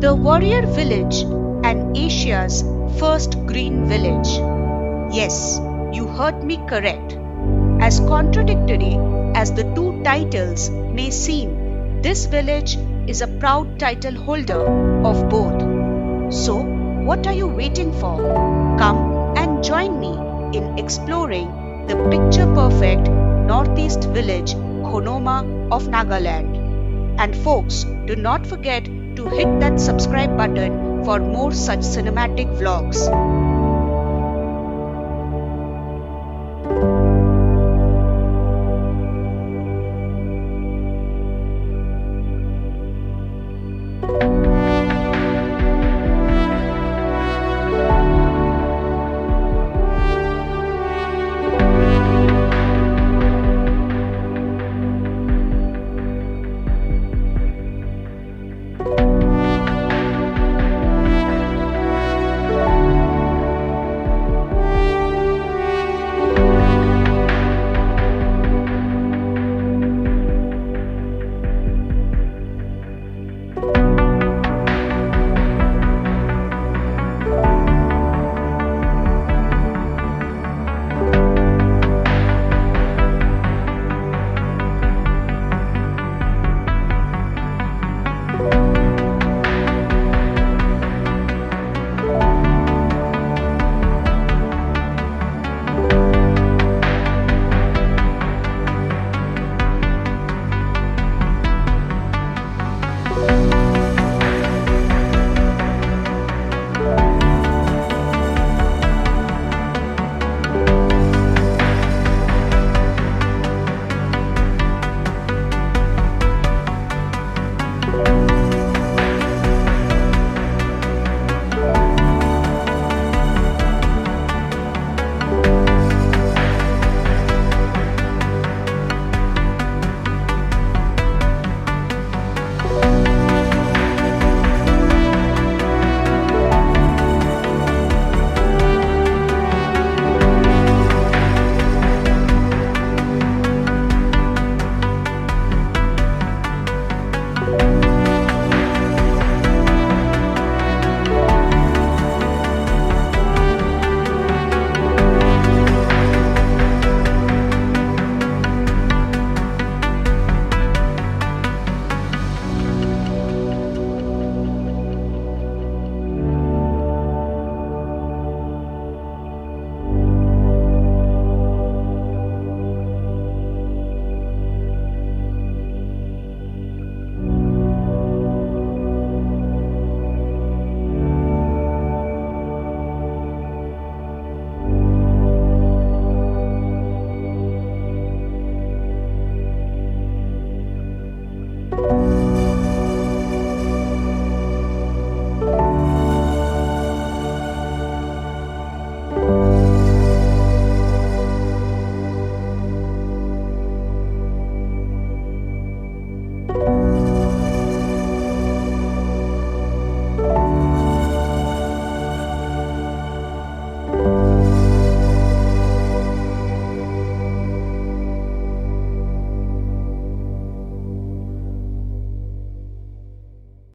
The warrior village and Asia's first green village. Yes, you heard me correct. As contradictory as the two titles may seem, this village is a proud title holder of both. So, what are you waiting for? Come and join me in exploring the picture perfect northeast village Khonoma of Nagaland. And folks, do not forget to hit that subscribe button for more such cinematic vlogs.